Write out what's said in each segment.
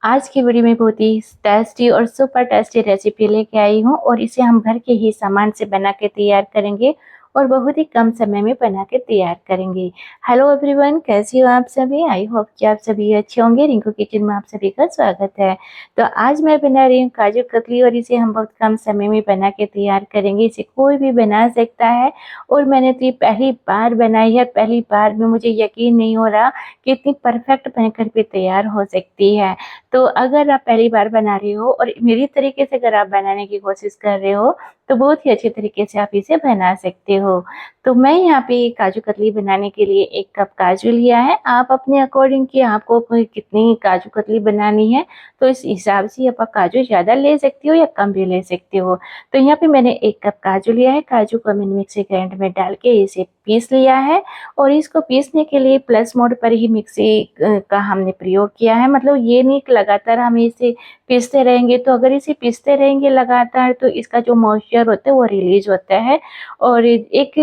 आज की वीडियो में बहुत ही टेस्टी और सुपर टेस्टी रेसिपी लेके आई हूँ और इसे हम घर के ही सामान से बना के तैयार करेंगे और बहुत ही कम समय में बना के तैयार करेंगे। हेलो एवरीवन, कैसी हो आप सभी? आई होप कि आप सभी अच्छे होंगे। रिंकू किचन में आप सभी का स्वागत है। तो आज मैं बना रही हूँ काजू कतली और इसे हम बहुत कम समय में बना के तैयार करेंगे। इसे कोई भी बना सकता है और मैंने तो ये पहली बार बनाई है। पहली बार में मुझे यकीन नहीं हो रहा कि इतनी परफेक्ट बनकर भी तैयार हो सकती है। तो अगर आप पहली बार बना रहे हो और मेरी तरीके से अगर आप बनाने की कोशिश कर रहे हो तो बहुत ही अच्छे तरीके से आप इसे बना सकते हो। तो मैं यहाँ पे काजू कतली बनाने के लिए 1 कप काजू लिया है। आप अपने अकॉर्डिंग कि आपको कितनी काजू कतली बनानी है तो इस हिसाब से आप काजू ज़्यादा ले सकते हो या कम भी ले सकते हो। तो यहाँ पे मैंने 1 कप काजू लिया है। काजू को मैंने मिक्सी ग्राइंडर में डाल के इसे पीस लिया है और इसको पीसने के लिए प्लस मोड पर ही मिक्सी का हमने प्रयोग किया है। मतलब ये नहीं कि लगातार हम इसे पीसते रहेंगे, तो अगर इसे पीसते रहेंगे लगातार तो इसका जो मॉइस्चर होता है वो रिलीज होता है और एक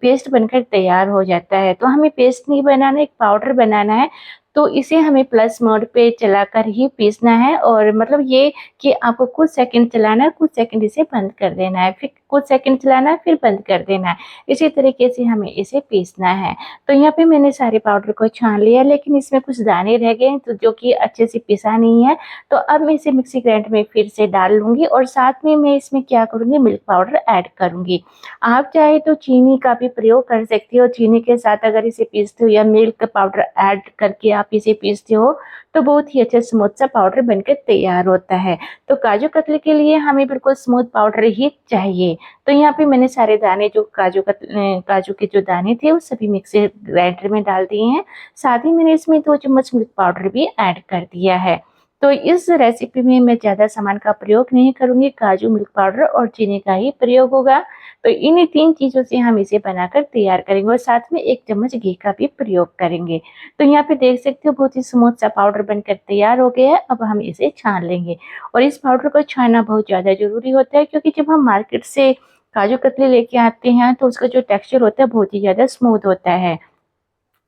पेस्ट बनकर तैयार हो जाता है। तो हमें पेस्ट नहीं बनाना, एक पाउडर बनाना है। तो इसे हमें प्लस मोड पे चलाकर ही पीसना है और मतलब ये कि आपको कुछ सेकंड चलाना है, कुछ सेकंड इसे बंद कर देना है, फिर कुछ सेकंड चलाना है, फिर बंद कर देना है। इसी तरीके से हमें इसे पीसना है। तो यहाँ पे मैंने सारे पाउडर को छान लिया, लेकिन इसमें कुछ दाने रह गए तो जो कि अच्छे से पिसा नहीं है। तो अब मैं इसे मिक्सी ग्राइंडर में फिर से डाल लूँगी और साथ में मैं इसमें क्या करूँगी, मिल्क पाउडर ऐड करूँगी। आप चाहे तो चीनी का भी प्रयोग कर सकते हो। चीनी के साथ अगर इसे पीसते हो या मिल्क पाउडर ऐड करके आप इसे पीसते हो तो बहुत ही अच्छा स्मूथ सा पाउडर बनकर तैयार होता है। तो काजू कतली के लिए हमें बिल्कुल स्मूथ पाउडर ही चाहिए। तो यहाँ पे मैंने सारे दाने जो काजू के जो दाने थे वो सभी मिक्सी ग्राइंडर में डाल दिए हैं। साथ ही मैंने इसमें 2 चम्मच मिल्क पाउडर भी ऐड कर दिया है। तो इस रेसिपी में मैं ज़्यादा सामान का प्रयोग नहीं करूँगी, काजू, मिल्क पाउडर और चीनी का ही प्रयोग होगा। तो इन्हीं 3 चीज़ों से हम इसे बनाकर तैयार करेंगे और साथ में 1 चम्मच घी का भी प्रयोग करेंगे। तो यहाँ पे देख सकते हो बहुत ही स्मूथ सा पाउडर बनकर तैयार हो गया है। अब हम इसे छान लेंगे और इस पाउडर को छानना बहुत ज़्यादा ज़रूरी होता है, क्योंकि जब हम मार्केट से काजू कतली लेके आते हैं तो उसका जो टेक्सचर होता है बहुत ही ज़्यादा स्मूथ होता है।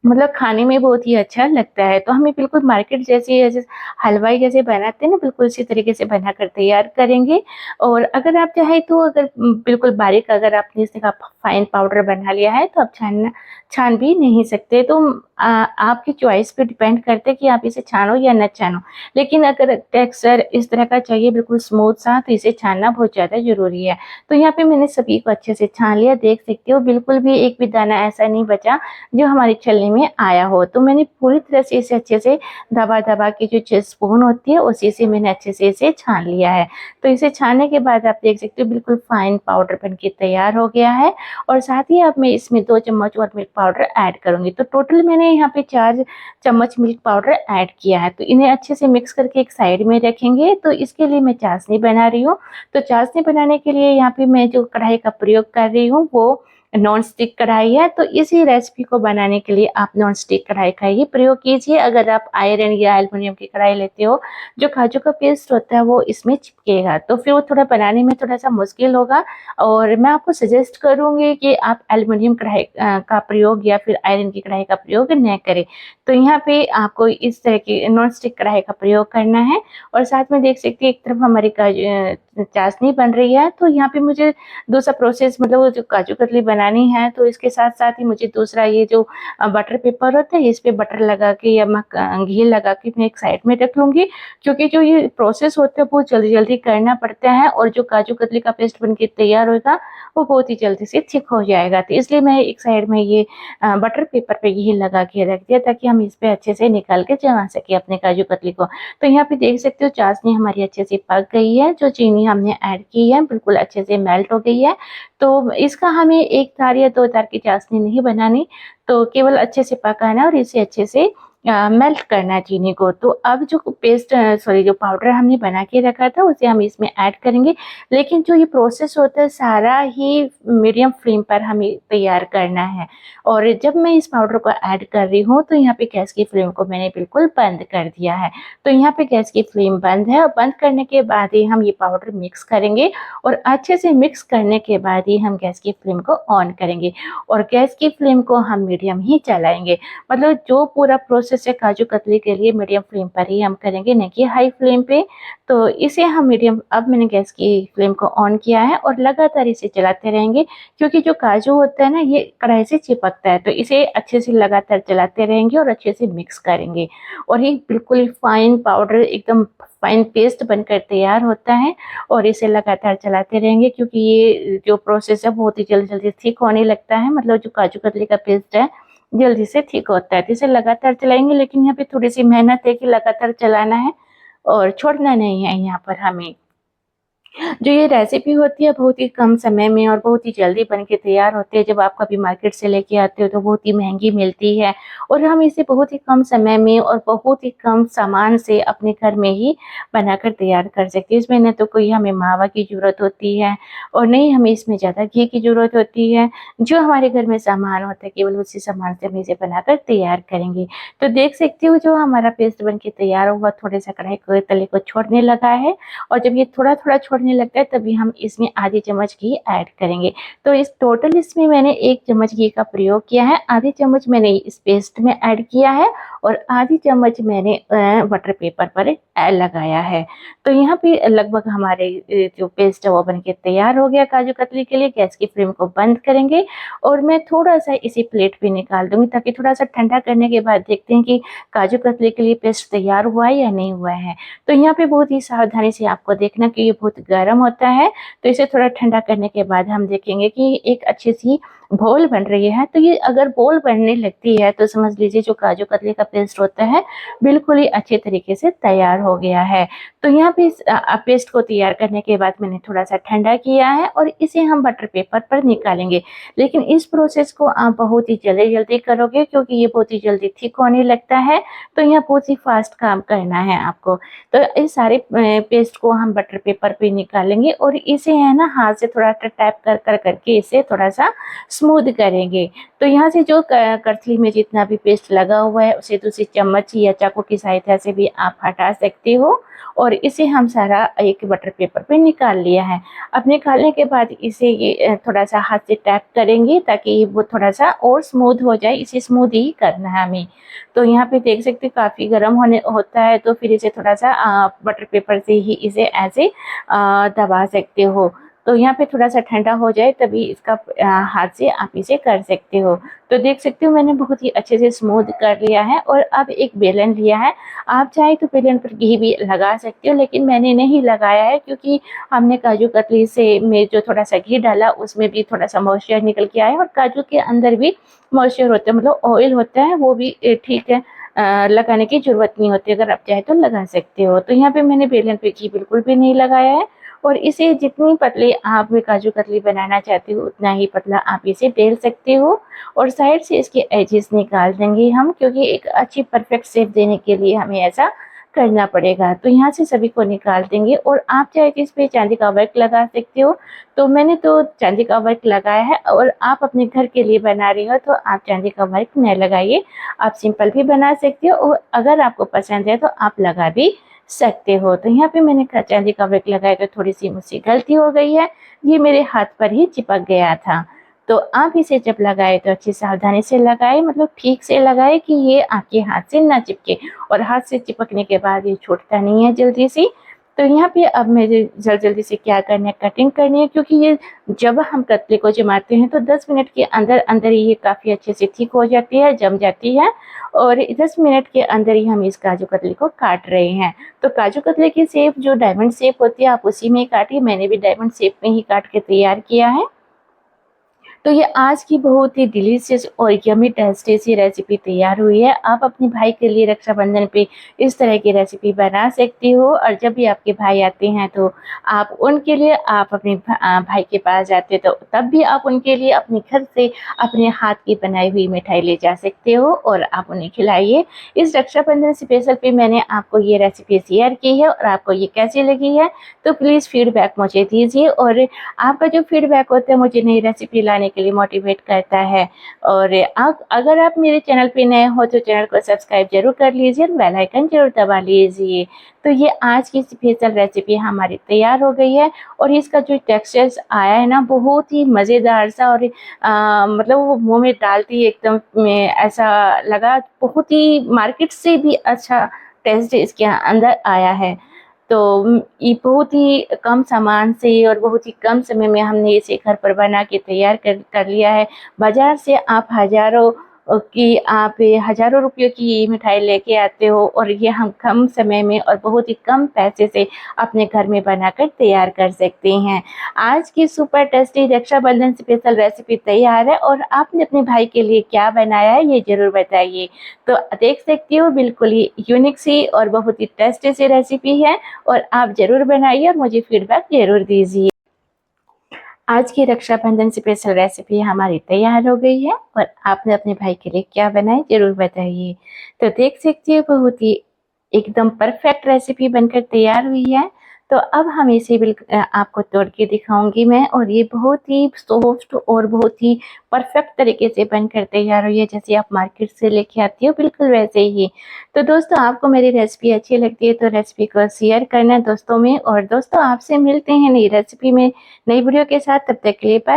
मतलब खाने में बहुत ही अच्छा लगता है। तो हमें बिल्कुल मार्केट जैसे जैसे हलवाई जैसे बनाते हैं ना, बिल्कुल उसी तरीके से बनाकर तैयार करेंगे। और अगर आप चाहें तो अगर बिल्कुल बारीक अगर आपने इसका फाइन पाउडर बना लिया है तो आप छान भी नहीं सकते। तो आपकी चॉइस पे डिपेंड करते हैं कि आप इसे छानो या न छानो। लेकिन अगर टेक्सचर इस तरह का चाहिए बिल्कुल स्मूथ सा, तो इसे छानना बहुत ज़्यादा ज़रूरी है। तो यहाँ पे मैंने सभी को अच्छे से छान लिया। देख सकते हो बिल्कुल भी एक भी दाना ऐसा नहीं बचा जो हमारी छलनी में आया हो। तो मैंने पूरी तरह से इसे अच्छे से दबा-दबा के जो स्पून होती है उसी से मैंने अच्छे से इसे छान लिया है। तो इसे छानने के बाद आप देख सकते हो बिल्कुल फाइन पाउडर बनके तैयार हो गया है और साथ ही अब मैं इसमें 2 चम्मच और मिल्क पाउडर ऐड करूँगी। तो टोटल मैंने यहाँ पे 4 चम्मच मिल्क पाउडर ऐड किया है। तो इन्हें अच्छे से मिक्स करके एक साइड में रखेंगे। तो इसके लिए मैं चाशनी बना रही हूँ। तो चाशनी बनाने के लिए यहाँ पे मैं जो कढ़ाई का प्रयोग कर रही हूँ वो नॉन स्टिक कढ़ाई है। तो इसी रेसिपी को बनाने के लिए आप नॉन स्टिक कढ़ाई का ही प्रयोग कीजिए। अगर आप आयरन या एल्युमिनियम की कढ़ाई लेते हो, जो काजू का पेस्ट होता है वो इसमें चिपकेगा, तो फिर वो थोड़ा बनाने में थोड़ा-सा मुश्किल होगा। और मैं आपको सजेस्ट करूँगी कि आप एल्युमिनियम कढ़ाई का प्रयोग या फिर आयरन की कढ़ाई का प्रयोग न करें। तो यहाँ पे आपको इस तरह की नॉन स्टिक कढ़ाई का प्रयोग करना है। और साथ में देख सकते हैं एक तरफ हमारी चाशनी बन रही है। तो यहाँ पे मुझे दूसरा प्रोसेस मतलब वो जो काजू कतली बनानी है तो इसके साथ-साथ ही मुझे दूसरा ये जो बटर पेपर होता है इस पे बटर लगा के या घी लगा के मैं एक साइड में रख लूँगी। क्योंकि जो ये प्रोसेस होता है बहुत जल्दी-जल्दी करना पड़ता है और जो काजू कतली का पेस्ट बनके तैयार होगा वो बहुत ही जल्दी से थिक हो जाएगा। तो इसलिए मैं एक साइड में ये बटर पेपर पे घी लगा के रख दिया ताकि हम इस पे अच्छे से निकाल के जमा सकें अपने काजू कतली को। तो यहाँ पे देख सकते हो चाशनी हमारी अच्छे से पक गई है। जो चीनी हमने ऐड की है बिल्कुल अच्छे से मेल्ट हो गई है। तो इसका हमें 1 तार या 2 तार की चाशनी नहीं बनानी, तो केवल अच्छे से पकाना है और इसे अच्छे से मेल्ट करना है चीनी को। तो अब जो जो पाउडर हमने बना के रखा था उसे हम इसमें ऐड करेंगे। लेकिन जो ये प्रोसेस होता है सारा ही मीडियम फ्लेम पर हमें तैयार करना है। और जब मैं इस पाउडर को ऐड कर रही हूँ तो यहाँ पे गैस की फ्लेम को मैंने बिल्कुल बंद कर दिया है। तो यहाँ पे गैस की फ्लेम बंद है और बंद करने के बाद ही हम ये पाउडर मिक्स करेंगे और अच्छे से मिक्स करने के बाद ही हम गैस की फ्लेम को ऑन करेंगे और गैस की फ्लेम को हम मीडियम ही चलाएँगे। मतलब जो पूरा प्रोसेस प्रोसेस है काजू कतली के लिए मीडियम फ्लेम पर ही हम करेंगे, न कि हाई फ्लेम पे। तो इसे हम मीडियम, अब मैंने गैस की फ्लेम को ऑन किया है और लगातार इसे चलाते रहेंगे, क्योंकि जो काजू होता है ना ये कढ़ाई से चिपकता है। तो इसे अच्छे से लगातार चलाते रहेंगे और अच्छे से मिक्स करेंगे, और ये बिल्कुल फाइन पाउडर, एकदम फाइन पेस्ट बनकर तैयार होता है। और इसे लगातार चलाते रहेंगे, क्योंकि ये जो प्रोसेस है बहुत ही जल्दी जल्दी थिक होने लगता है, मतलब जो काजू कतली का पेस्ट है जल्दी से थिक होता है। तो इसे लगातार चलाएंगे, लेकिन यहाँ पे थोड़ी सी मेहनत है कि लगातार चलाना है और छोड़ना नहीं है यहाँ पर हमें। जो ये रेसिपी होती है बहुत ही कम समय में और बहुत ही जल्दी बन के तैयार होती है। जब आप कभी मार्केट से लेके आते हो तो बहुत ही महंगी मिलती है, और हम इसे बहुत ही कम समय में और बहुत ही कम सामान से अपने घर में ही बनाकर तैयार कर सकते हैं। इसमें न तो कोई हमें मावा की ज़रूरत होती है और नहीं हमें इसमें ज़्यादा घी की ज़रूरत होती है। जो हमारे घर में सामान होता है केवल उसी सामान से हम इसे बनाकर तैयार करेंगे। तो देख सकते हो जो हमारा पेस्ट बन के तैयार हुआ थोड़ा सा कढ़ाई को तले को छोड़ने लगा है, और जब ये थोड़ा थोड़ा छोड़ने लगता है तभी हम इसमें आधी चम्मच घी ऐड करेंगे। तो इस टोटल इसमें मैंने 1 चम्मच घी का प्रयोग किया है, आधी चम्मच मैंने इस पेस्ट में ऐड किया है और आधी चम्मच मैंने बटर पेपर पर लगाया है। तो यहाँ पे लगभग हमारे जो पेस्ट है वो बनके तैयार हो गया काजू कतली के लिए। गैस की फ्लेम को बंद करेंगे और मैं थोड़ा सा इसे प्लेट पे निकाल दूंगी, ताकि थोड़ा सा ठंडा करने के बाद देखते हैं कि काजू कतली के लिए पेस्ट तैयार हुआ है या नहीं हुआ है। तो यहाँ पे बहुत ही सावधानी से आपको देखना कि ये बहुत गर्म होता है। तो इसे थोड़ा ठंडा करने के बाद हम देखेंगे कि एक अच्छी सी बोल बन रही है। तो ये अगर बोल बनने लगती है तो समझ लीजिए जो काजू कतली का पेस्ट होता है बिल्कुल ही अच्छे तरीके से तैयार हो गया है। तो यहाँ पे इस पेस्ट को तैयार करने के बाद मैंने थोड़ा सा ठंडा किया है और इसे हम बटर पेपर पर निकालेंगे। लेकिन इस प्रोसेस को आप बहुत ही जल्दी जल्दी करोगे, क्योंकि ये बहुत ही जल्दी थिक होने लगता है। तो यहाँ बहुत ही फास्ट काम करना है आपको। तो इस सारे पेस्ट को हम बटर पेपर पे निकालेंगे और इसे है ना हाथ से थोड़ा टैप कर कर करके इसे थोड़ा सा स्मूथ करेंगे। तो यहाँ से जो कतली में जितना भी पेस्ट लगा हुआ है उसे दूसरी चम्मच या चाकू की सहायता से भी आप हटा सकते हो, और इसे हम सारा एक बटर पेपर पे निकाल लिया है। अब निकालने के बाद इसे ये थोड़ा सा हाथ से टैप करेंगे ताकि वो थोड़ा सा और स्मूथ हो जाए। इसे स्मूथ ही करना है हमें। तो यहाँ पे देख सकते हो काफ़ी गर्म होने होता है, तो फिर इसे थोड़ा सा बटर पेपर से ही इसे ऐसे दबा सकते हो। तो यहाँ पे थोड़ा सा ठंडा हो जाए तभी इसका हाथ से आप इसे कर सकते हो। तो देख सकते हो मैंने बहुत ही अच्छे से स्मूथ कर लिया है। और अब एक बेलन लिया है, आप चाहे तो बेलन पर घी भी लगा सकते हो, लेकिन मैंने नहीं लगाया है क्योंकि हमने काजू कतली से में जो थोड़ा सा घी डाला उसमें भी थोड़ा सा मॉइस्चर निकल के आया, और काजू के अंदर भी मॉइस्चर होता है, मतलब ऑयल होता है, वो भी ठीक है। लगाने की ज़रूरत नहीं होती, अगर आप चाहे तो लगा सकते हो। तो यहाँ पे मैंने बेलन पे घी बिल्कुल भी नहीं लगाया है, और इसे जितनी पतली आप काजू कतली बनाना चाहते हो उतना ही पतला आप इसे बेल सकते हो। और साइड से इसके एजेस निकाल देंगे हम, क्योंकि एक अच्छी परफेक्ट शेप देने के लिए हमें ऐसा करना पड़ेगा। तो यहाँ से सभी को निकाल देंगे, और आप चाहे तो इस पे चांदी का वर्क लगा सकते हो। तो मैंने तो चांदी का वर्क लगाया है, और आप अपने घर के लिए बना रही हो तो आप चांदी का वर्क न लगाइए, आप सिंपल भी बना सकते हो, और अगर आपको पसंद है तो आप लगा भी सकते हो। तो यहाँ पे मैंने चांदी का वर्क लगाया तो थोड़ी सी मुझसे गलती हो गई है, ये मेरे हाथ पर ही चिपक गया था। तो आप इसे जब लगाए तो अच्छी सावधानी से लगाए, मतलब ठीक से लगाए कि ये आपके हाथ से ना चिपके, और हाथ से चिपकने के बाद ये छूटता नहीं है जल्दी से। तो यहाँ पे अब मुझे जल्दी से क्या करना है, कटिंग करनी है, क्योंकि ये जब हम कतले को जमाते हैं तो 10 मिनट के अंदर अंदर ही ये काफ़ी अच्छे से ठीक हो जाती है, जम जाती है, और 10 मिनट के अंदर ही हम इस काजू कतली को काट रहे हैं। तो काजू कतले की शेप जो डायमंड शेप होती है आप उसी में काटिए, मैंने भी डायमंड शेप में ही काट के तैयार किया है। तो ये आज की बहुत ही डिलीशियस और यमी टेस्टी सी रेसिपी तैयार हुई है। आप अपने भाई के लिए रक्षाबंधन पे इस तरह की रेसिपी बना सकती हो, और जब भी आपके भाई आते हैं तो आप उनके लिए, आप अपने भाई के पास जाते तो तब भी आप उनके लिए अपने घर से अपने हाथ की बनाई हुई मिठाई ले जा सकते हो और आप उन्हें खिलाइए। इस रक्षाबंधन स्पेशल पे मैंने आपको ये रेसिपी शेयर की है, और आपको ये कैसी लगी है तो प्लीज़ फीडबैक मुझे दीजिए, और आपका जो फीडबैक होता है मुझे नई रेसिपी लाने के लिए मोटिवेट करता है। और अगर आप मेरे चैनल पे नए हो तो चैनल को सब्सक्राइब जरूर कर लीजिए और बेल आइकन जरूर दबा लीजिए। तो ये आज की स्पेशल रेसिपी हमारी तैयार हो गई है और इसका जो टेक्सचर आया है ना, बहुत ही मज़ेदार सा, और मतलब वो मुंह में डालती एकदम में ऐसा लगा, बहुत ही मार्केट से भी अच्छा टेस्ट इसके अंदर आया है। तो ये बहुत ही कम सामान से और बहुत ही कम समय में हमने इसे घर पर बना के तैयार कर लिया है। बाज़ार से आप हज़ारों रुपयों की ये मिठाई लेके आते हो और ये हम कम समय में और बहुत ही कम पैसे से अपने घर में बनाकर तैयार कर सकते हैं। आज की super tasty Raksha Bandhan special recipe तैयार है और आपने अपने भाई के लिए क्या बनाया है ये ज़रूर बताइए। तो देख सकती हो, बिल्कुल ही यूनिक सी और बहुत ही टेस्टी सी रेसिपी है और आप ज़रूर बनाइए और मुझे फीडबैक ज़रूर दीजिए। आज की रक्षाबंधन स्पेशल रेसिपी हमारी तैयार हो गई है और आपने अपने भाई के लिए क्या बनाया ज़रूर बताइए। तो देख सकते हो, बहुत ही एकदम परफेक्ट रेसिपी बनकर तैयार हुई है। तो अब हम इसे आपको तोड़ के दिखाऊंगी मैं, और ये बहुत ही सॉफ्ट और बहुत ही परफेक्ट तरीके से बनकर तैयार हुई है, जैसे आप मार्केट से लेके आती हो बिल्कुल वैसे ही। तो दोस्तों, आपको मेरी रेसिपी अच्छी लगती है तो रेसिपी को शेयर करना दोस्तों में, और दोस्तों आपसे मिलते हैं नई रेसिपी में नई वीडियो के साथ। तब तक के लिए बाय।